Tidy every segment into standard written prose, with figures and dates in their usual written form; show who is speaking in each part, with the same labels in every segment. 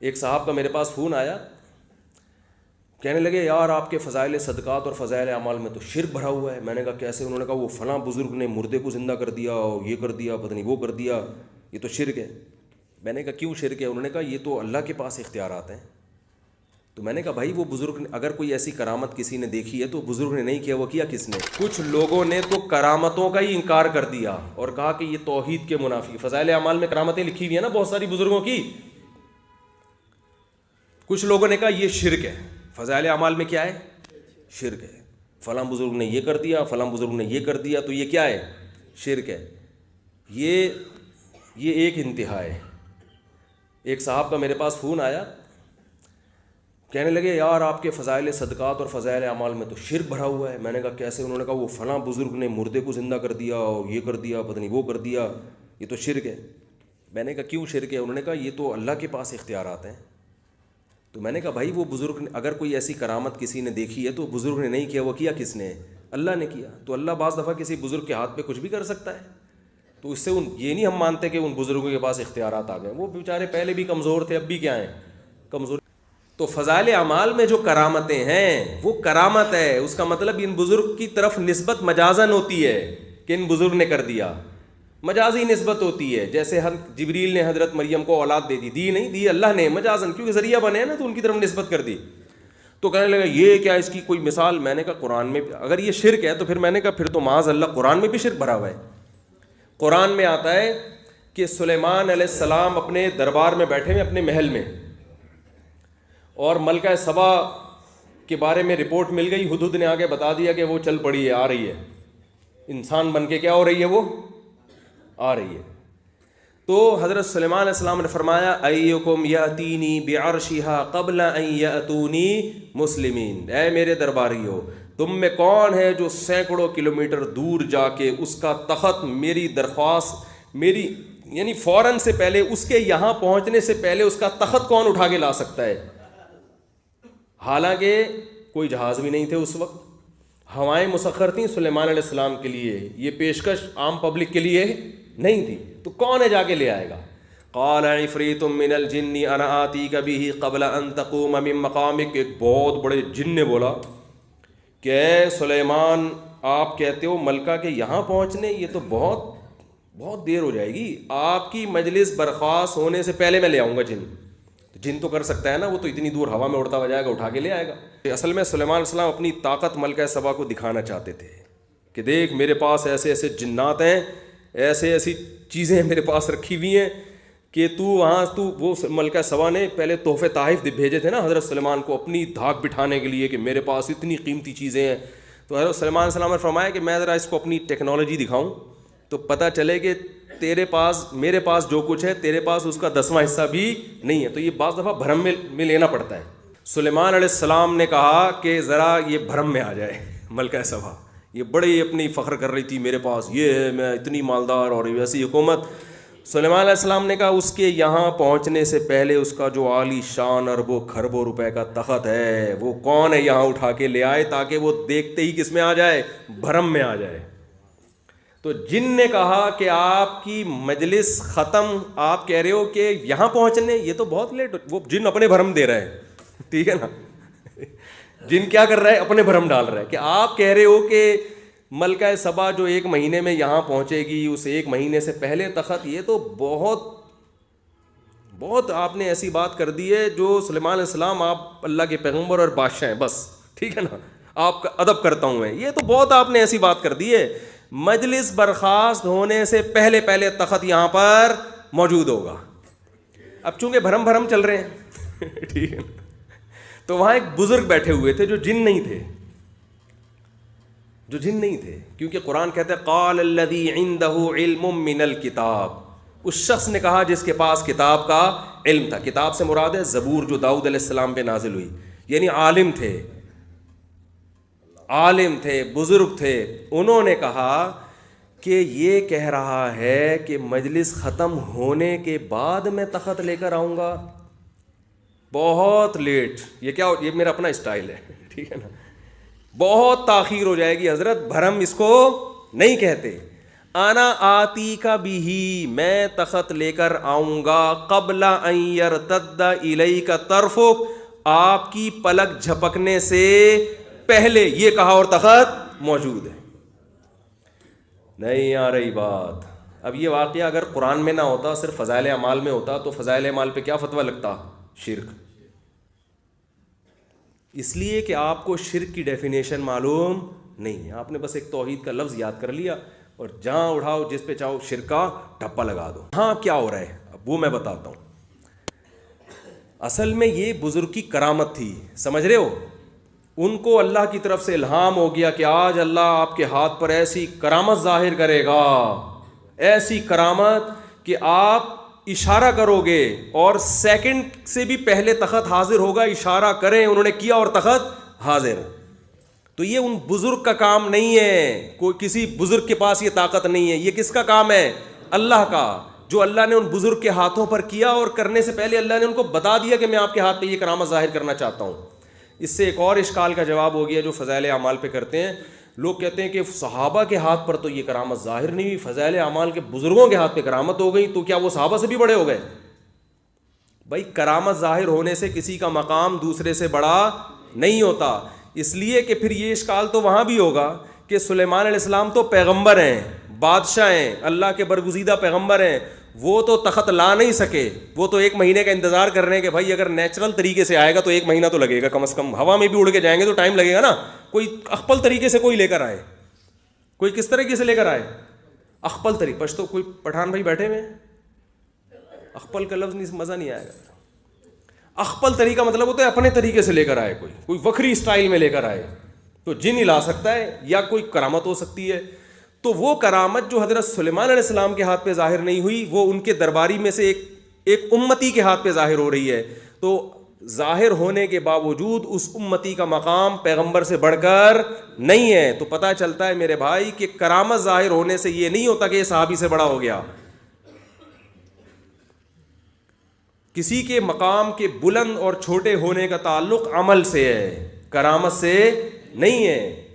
Speaker 1: ایک صاحب کا میرے پاس فون آیا، کہنے لگے یار آپ کے فضائل صدقات اور فضائل اعمال میں تو شرک بھرا ہوا ہے۔ میں نے کہا کیسے؟ انہوں نے کہا وہ فلاں بزرگ نے مردے کو زندہ کر دیا اور یہ کر دیا، پتہ نہیں وہ کر دیا، یہ تو شرک ہے۔ میں نے کہا کیوں شرک ہے؟ انہوں نے کہا یہ تو اللہ کے پاس اختیارات ہیں۔ تو میں نے کہا بھائی وہ بزرگ اگر کوئی ایسی کرامت کسی نے دیکھی ہے تو بزرگ نے نہیں کیا، وہ کیا کس نے؟ کچھ لوگوں نے تو کرامتوں کا ہی انکار کر دیا اور کہا کہ یہ توحید کے منافی۔ فضائل اعمال میں کرامتیں لکھی ہوئی ہیں نا بہت ساری بزرگوں کی، کچھ لوگوں نے کہا یہ شرک ہے۔ فضائل اعمال میں کیا ہے؟ شرک ہے۔ فلاں بزرگ نے یہ کر دیا، فلاں بزرگ نے یہ کر دیا، تو یہ کیا ہے؟ شرک ہے۔ یہ ایک انتہا ہے۔ ایک صاحب کا میرے پاس فون آیا، کہنے لگے یار آپ کے فضائل صدقات اور فضائل اعمال میں تو شرک بھرا ہوا ہے۔ میں نے کہا کیسے؟ انہوں نے کہا وہ فلاں بزرگ نے مردے کو زندہ کر دیا اور یہ کر دیا، پتہ نہیں وہ کر دیا، یہ تو شرک ہے۔ میں نے کہا کیوں شرک ہے؟ انہوں نے کہا یہ تو اللہ کے پاس اختیارات ہیں۔ تو میں نے کہا بھائی وہ بزرگ اگر کوئی ایسی کرامت کسی نے دیکھی ہے تو بزرگ نے نہیں کیا، وہ کیا کس نے؟ اللہ نے کیا۔ تو اللہ بعض دفعہ کسی بزرگ کے ہاتھ پہ کچھ بھی کر سکتا ہے، تو اس سے یہ نہیں ہم مانتے کہ ان بزرگوں کے پاس اختیارات آ گئے، وہ بیچارے پہلے بھی کمزور تھے، اب بھی کیا ہیں؟ کمزور۔ تو فضائل اعمال میں جو کرامتیں ہیں وہ کرامت ہے، اس کا مطلب ان بزرگ کی طرف نسبت مجازن ہوتی ہے کہ ان بزرگ نے کر دیا، مجازی نسبت ہوتی ہے۔ جیسے ہم جبریل نے حضرت مریم کو اولاد دے دی نہیں دی اللہ نے، مجازن، کیونکہ ذریعہ بنے نا تو ان کی طرف نسبت کر دی۔ تو کہنے لگا یہ کیا اس کی کوئی مثال؟ میں نے کہا قرآن میں اگر یہ شرک ہے تو پھر میں نے کہا پھر تو معاذ اللہ قرآن میں بھی شرک بھرا ہوا ہے۔ قرآن میں آتا ہے کہ سلیمان علیہ السلام اپنے دربار میں بیٹھے ہوئے اپنے محل میں، اور ملکہ سبا کے بارے میں رپورٹ مل گئی، ہدہد نے آگے بتا دیا کہ وہ چل پڑی ہے، آ رہی ہے، انسان بن کے کیا ہو رہی ہے؟ وہ آ رہی ہے۔ تو حضرت سلیمان علیہ السلام نے فرمایا ایکم یاتینی بعرشھا قبل ان یاتونی مسلمین، اے میرے درباریو تم میں کون ہے جو سینکڑوں کلومیٹر دور جا کے اس کا تخت میری درخواست میری یعنی فوراً سے پہلے اس کے یہاں پہنچنے سے پہلے اس کا تخت کون اٹھا کے لا سکتا ہے؟ حالانکہ کوئی جہاز بھی نہیں تھے اس وقت، ہوائیں مسخر تھیں سلیمان علیہ السلام کے لیے، یہ پیشکش عام پبلک کے لیے نہیں تھی، تو کون ہے جا کے لے آئے گا؟ قال عفریت من الجن انا آتیک بہ قبل ان تقوم من مقامک، ایک بہت بڑے جن نے بولا کہ اے سلیمان آپ کہتے ہو ملکہ کے یہاں پہنچنے، یہ تو بہت دیر ہو جائے گی، آپ کی مجلس برخاست ہونے سے پہلے میں لے آؤں گا جن۔ جن تو کر سکتا ہے نا، وہ تو اتنی دور ہوا میں اڑتا ہوا جائے گا، اٹھا کے لے آئے گا۔ اصل میں سلیمان علیہ السلام اپنی طاقت ملکہ سبا کو دکھانا چاہتے تھے کہ دیکھ میرے پاس ایسے ایسے جنات ہیں، ایسے ایسی چیزیں میرے پاس رکھی ہوئی ہیں کہ وہ ملکہ سبا نے پہلے تحفے تحائف بھیجے تھے نا حضرت سلیمان کو اپنی دھاک بٹھانے کے لیے کہ میرے پاس اتنی قیمتی چیزیں ہیں۔ تو حضرت سلیمان علیہ السلام نے فرمایا کہ میں ذرا اس کو اپنی ٹیکنالوجی دکھاؤں تو پتہ چلے کہ تیرے پاس میرے پاس جو کچھ ہے تیرے پاس اس کا 10واں حصہ بھی نہیں ہے۔ تو یہ بعض دفعہ بھرم میں لینا پڑتا ہے۔ سلیمان علیہ السلام نے کہا کہ ذرا یہ بھرم میں آ جائے ملکہ سبا، یہ بڑی اپنی فخر کر رہی تھی میرے پاس یہ ہے، میں اتنی مالدار اور ویسی حکومت۔ سلیمان علیہ السلام نے کہا اس کے یہاں پہنچنے سے پہلے اس کا جو عالی شان اربوں کھربوں روپے کا تخت ہے وہ کون ہے یہاں اٹھا کے لے آئے، تاکہ وہ دیکھتے ہی کس میں آ جائے؟ بھرم میں آ جائے۔ تو جن نے کہا کہ آپ کی مجلس ختم، آپ کہہ رہے ہو کہ یہاں پہنچنے، یہ تو بہت لیٹ، وہ جن اپنے بھرم دے رہے ہیں، ٹھیک ہے نا، جن کیا کر رہا ہے؟ اپنے بھرم ڈال رہا ہے کہ آپ کہہ رہے ہو کہ ملکہ سبا جو 1 مہینے میں یہاں پہنچے گی، اس 1 مہینے سے پہلے تخت، یہ تو بہت آپ نے ایسی بات کر دی ہے جو سلیمان علیہ السلام آپ اللہ کے پیغمبر اور بادشاہ ہیں، بس ٹھیک ہے نا، آپ کا ادب کرتا ہوں میں، یہ تو بہت آپ نے ایسی بات کر دی ہے، مجلس برخاست ہونے سے پہلے تخت یہاں پر موجود ہوگا۔ اب چونکہ بھرم چل رہے ہیں ٹھیک ہے، تو وہاں ایک بزرگ بیٹھے ہوئے تھے جو جن نہیں تھے، کیونکہ قرآن کہتا ہے قال الذی عندہ علم من الکتاب، اس شخص نے کہا جس کے پاس کتاب کا علم تھا۔ کتاب سے مراد ہے زبور جو داؤد علیہ السلام پہ نازل ہوئی، یعنی عالم تھے، بزرگ تھے۔ انہوں نے کہا کہ یہ کہہ رہا ہے کہ مجلس ختم ہونے کے بعد میں تخت لے کر آؤں گا، بہت لیٹ، یہ میرا اپنا اسٹائل ہے، ٹھیک ہے نا، بہت تاخیر ہو جائے گی حضرت، بھرم اس کو نہیں کہتے۔ انا آتی کا بھی، میں تخت لے کر آؤں گا، قبل ان یرتد الیک طرفک، آپ کی پلک جھپکنے سے پہلے، یہ کہا اور تخت موجود ہے۔ نہیں آ رہی بات؟ اب یہ واقعہ اگر قرآن میں نہ ہوتا، صرف فضائل اعمال میں ہوتا، تو فضائل اعمال پہ کیا فتویٰ لگتا؟ شرک۔ اس لیے کہ آپ کو شرک کی ڈیفینیشن معلوم نہیں ہے، آپ نے بس ایک توحید کا لفظ یاد کر لیا اور جہاں اڑاؤ جس پہ چاہو شرک کا ٹھپا لگا دو۔ ہاں کیا ہو رہا ہے اب وہ میں بتاتا ہوں۔ اصل میں یہ بزرگ کی کرامت تھی، سمجھ رہے ہو؟ ان کو اللہ کی طرف سے الہام ہو گیا کہ آج اللہ آپ کے ہاتھ پر ایسی کرامت ظاہر کرے گا، ایسی کرامت کہ آپ اشارہ کرو گے اور سیکنڈ سے بھی پہلے تخت حاضر ہوگا، اشارہ کریں، انہوں نے کیا اور تخت حاضر۔ تو یہ ان بزرگ کا کام نہیں ہے، کوئی کسی بزرگ کے پاس یہ طاقت نہیں ہے، یہ کس کا کام ہے؟ اللہ کا، جو اللہ نے ان بزرگ کے ہاتھوں پر کیا، اور کرنے سے پہلے اللہ نے ان کو بتا دیا کہ میں آپ کے ہاتھ پہ یہ کرامت ظاہر کرنا چاہتا ہوں۔ اس سے ایک اور اشکال کا جواب ہو گیا جو فضائل اعمال پہ کرتے ہیں۔ لوگ کہتے ہیں کہ صحابہ کے ہاتھ پر تو یہ کرامت ظاہر نہیں ہوئی، فضائل اعمال کے بزرگوں کے ہاتھ پہ کرامت ہو گئی، تو کیا وہ صحابہ سے بھی بڑے ہو گئے؟ بھائی کرامت ظاہر ہونے سے کسی کا مقام دوسرے سے بڑا نہیں ہوتا، اس لیے کہ پھر یہ اشکال تو وہاں بھی ہوگا کہ سلیمان علیہ السلام تو پیغمبر ہیں، بادشاہ ہیں، اللہ کے برگزیدہ پیغمبر ہیں، وہ تو تخت لا نہیں سکے، وہ تو 1 مہینے کا انتظار کر رہے ہیں کہ بھائی اگر نیچرل طریقے سے آئے گا تو 1 مہینہ تو لگے گا کم از کم، ہوا میں بھی اڑ کے جائیں گے تو ٹائم لگے گا نا، کوئی اخپل طریقے سے کوئی لے کر آئے، کوئی کس طریقے سے لے کر آئے، اخپل طریقے، پشتو کوئی پٹھان بھائی بیٹھے ہوئے، اخپل کا لفظ نہیں، مزہ نہیں آئے گا۔ اخپل طریقہ مطلب ہوتا ہے اپنے طریقے سے لے کر آئے، کوئی وکری اسٹائل میں لے کر آئے، تو جن ہی لا سکتا ہے یا کوئی کرامت ہو سکتی ہے۔ تو وہ کرامت جو حضرت سلیمان علیہ السلام کے ہاتھ پہ ظاہر نہیں ہوئی، وہ ان کے درباری میں سے ایک امتی کے ہاتھ پہ ظاہر ہو رہی ہے، تو ظاہر ہونے کے باوجود اس امتی کا مقام پیغمبر سے بڑھ کر نہیں ہے۔ تو پتہ چلتا ہے میرے بھائی کہ کرامت ظاہر ہونے سے یہ نہیں ہوتا کہ یہ صحابی سے بڑا ہو گیا۔ کسی کے مقام کے بلند اور چھوٹے ہونے کا تعلق عمل سے ہے، کرامت سے نہیں ہے۔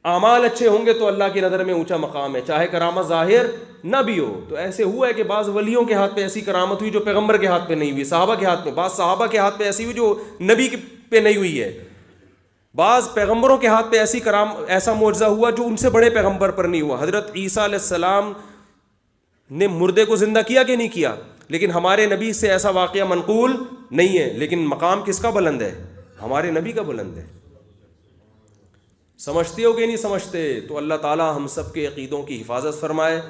Speaker 1: اعمال اچھے ہوں گے تو اللہ کی نظر میں اونچا مقام ہے، چاہے کرامت ظاہر نہ بھی ہو۔ تو ایسے ہوا ہے کہ بعض ولیوں کے ہاتھ پہ ایسی کرامت ہوئی جو پیغمبر کے ہاتھ پہ نہیں ہوئی، صحابہ کے ہاتھ پہ، بعض صحابہ کے ہاتھ پہ ایسی ہوئی جو نبی پہ نہیں ہوئی ہے، بعض پیغمبروں کے ہاتھ پہ ایسا معجزہ ہوا جو ان سے بڑے پیغمبر پر نہیں ہوا۔ حضرت عیسیٰ علیہ السلام نے مردے کو زندہ کیا کہ نہیں کیا؟ لیکن ہمارے نبی سے ایسا واقعہ منقول نہیں ہے، لیکن مقام کس کا بلند ہے؟ ہمارے نبی کا بلند ہے۔ سمجھتے ہو کہ نہیں سمجھتے؟ تو اللہ تعالی ہم سب کے عقیدوں کی حفاظت فرمائے۔